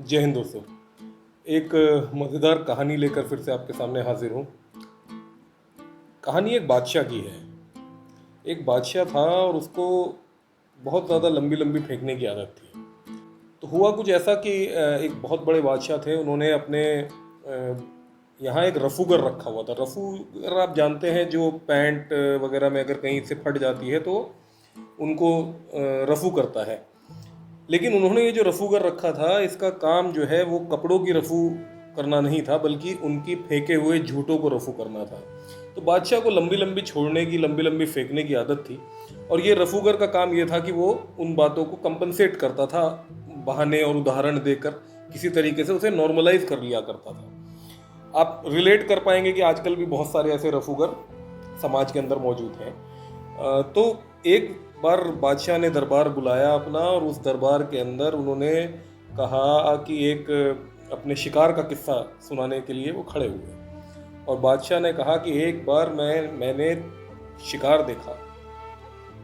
जय हिंद दोस्तों। एक मज़ेदार कहानी लेकर फिर से आपके सामने हाजिर हूँ। कहानी एक बादशाह की है। एक बादशाह था और उसको बहुत ज़्यादा लंबी लंबी फेंकने की आदत थी। तो हुआ कुछ ऐसा कि एक बहुत बड़े बादशाह थे। उन्होंने अपने यहाँ एक रफूगर रखा हुआ था। रफूगर आप जानते हैं, जो पैंट वगैरह में अगर कहीं से फट जाती है तो उनको रफू करता है। लेकिन उन्होंने ये जो रफूगर रखा था, इसका काम जो है वो कपड़ों की रफू करना नहीं था, बल्कि उनकी फेंके हुए झूठों को रफू करना था। तो बादशाह को लंबी लंबी छोड़ने की, लंबी लंबी फेंकने की आदत थी। और ये रफूगर का काम ये था कि वो उन बातों को कंपनसेट करता था, बहाने और उदाहरण देकर किसी तरीके से उसे नॉर्मलाइज कर लिया करता था। आप रिलेट कर पाएंगे कि आजकल भी बहुत सारे ऐसे रफूगर समाज के अंदर मौजूद हैं। तो एक बार बादशाह ने दरबार बुलाया अपना, और उस दरबार के अंदर उन्होंने कहा कि एक अपने शिकार का किस्सा सुनाने के लिए वो खड़े हुए। और बादशाह ने कहा कि एक बार मैंने शिकार देखा,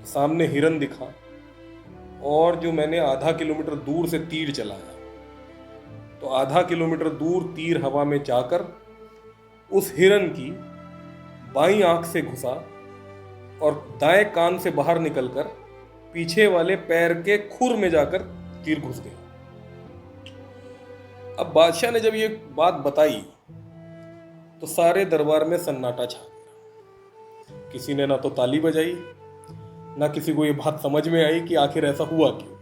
सामने हिरन दिखा, और जो मैंने आधा किलोमीटर दूर से तीर चलाया। तो आधा किलोमीटर दूर तीर हवा में जाकर उस हिरन की बाईं आंख से घुसा और दाएं कान से बाहर निकलकर पीछे वाले पैर के खुर में जाकर तीर घुस गया। अब बादशाह ने जब ये बात बताई तो सारे दरबार में सन्नाटा छा गया। किसी ने ना तो ताली बजाई, ना किसी को ये बात समझ में आई कि आखिर ऐसा हुआ क्यों।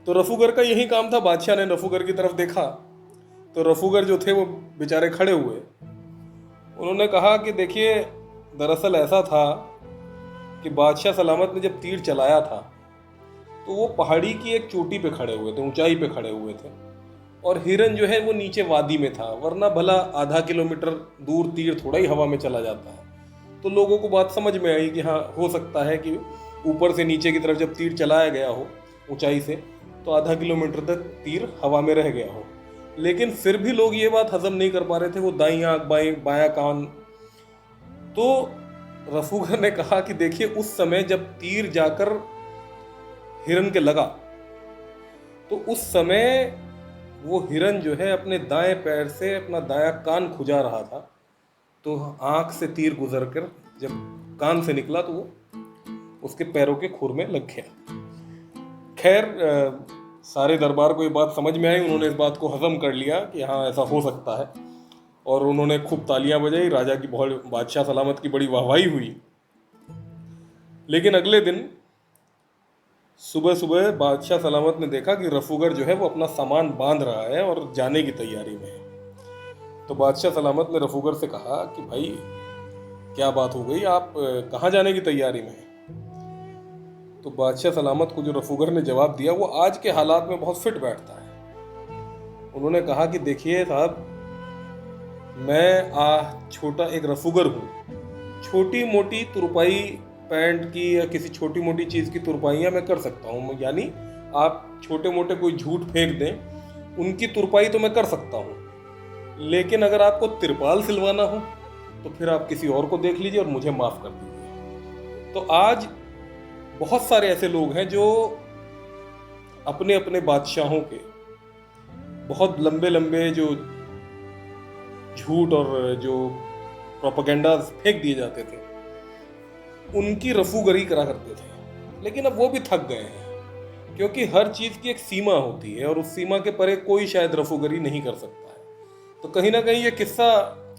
तो रफूगर का यही काम था। बादशाह ने रफूगर की तरफ देखा तो रफूगर जो थे वो बेचारे खड़े हुए। उन्होंने कहा कि देखिए, दरअसल ऐसा था कि बादशाह सलामत ने जब तीर चलाया था तो वो पहाड़ी की एक चोटी पे खड़े हुए थे, ऊंचाई पे खड़े हुए थे, और हिरन जो है वो नीचे वादी में था। वरना भला आधा किलोमीटर दूर तीर थोड़ा ही हवा में चला जाता है। तो लोगों को बात समझ में आई कि हाँ, हो सकता है कि ऊपर से नीचे की तरफ जब तीर चलाया गया हो ऊंचाई से, तो आधा किलोमीटर तक तीर हवा में रह गया हो। लेकिन फिर भी लोग ये बात हजम नहीं कर पा रहे थे। वो दाईं आंख बायां कान। तो रफूगर ने कहा कि देखिए, उस समय जब तीर जाकर हिरन के लगा तो उस समय वो हिरन जो है अपने दाएं पैर से अपना दायां कान खुजा रहा था। तो आंख से तीर गुजर कर जब कान से निकला तो वो उसके पैरों के खुर में लग गया। खैर, सारे दरबार को ये बात समझ में आई। उन्होंने इस बात को हजम कर लिया कि हाँ, ऐसा हो सकता है, और उन्होंने खूब तालियां बजाई। राजा की बहुत, बादशाह सलामत की बड़ी वाहवाही हुई। लेकिन अगले दिन सुबह सुबह बादशाह सलामत ने देखा कि रफूगर जो है वो अपना सामान बांध रहा है और जाने की तैयारी में है। तो बादशाह सलामत ने रफूगर से कहा कि भाई, क्या बात हो गई, आप कहाँ जाने की तैयारी में हैं? तो बादशाह सलामत को जो रफूगर ने जवाब दिया वो आज के हालात में बहुत फिट बैठता है। उन्होंने कहा कि देखिए साहब, मैं छोटा एक रफूगर हूँ। छोटी मोटी तुरपाई पैंट की या किसी छोटी मोटी चीज़ की तुरपाइयाँ मैं कर सकता हूँ। यानी आप छोटे मोटे कोई झूठ फेंक दें, उनकी तुरपाई तो मैं कर सकता हूँ। लेकिन अगर आपको तिरपाल सिलवाना हो तो फिर आप किसी और को देख लीजिए और मुझे माफ़ कर दीजिए। तो आज बहुत सारे ऐसे लोग हैं जो अपने अपने बादशाहों के बहुत लंबे लंबे जो झूठ और जो प्रोपेगेंडा फेंक दिए जाते थे, उनकी रफूगरी करा करते थे। लेकिन अब वो भी थक गए हैं, क्योंकि हर चीज़ की एक सीमा होती है और उस सीमा के परे कोई शायद रफूगरी नहीं कर सकता है। तो कहीं ना कहीं ये किस्सा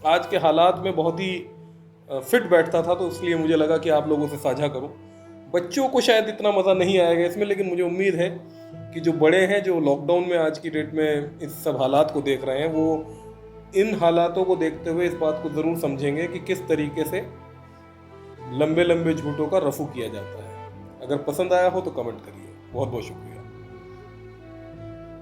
आज के हालात में बहुत ही फिट बैठता था, तो इसलिए मुझे लगा कि आप लोगों से साझा करूं। बच्चों को शायद इतना मज़ा नहीं आएगा इसमें, लेकिन मुझे उम्मीद है कि जो बड़े हैं, जो लॉकडाउन में आज की डेट में इस सब हालात को देख रहे हैं, वो इन हालातों को देखते हुए इस बात को ज़रूर समझेंगे कि किस तरीके से लंबे लंबे झूठों का रफू किया जाता है। अगर पसंद आया हो तो कमेंट करिए। बहुत बहुत शुक्रिया।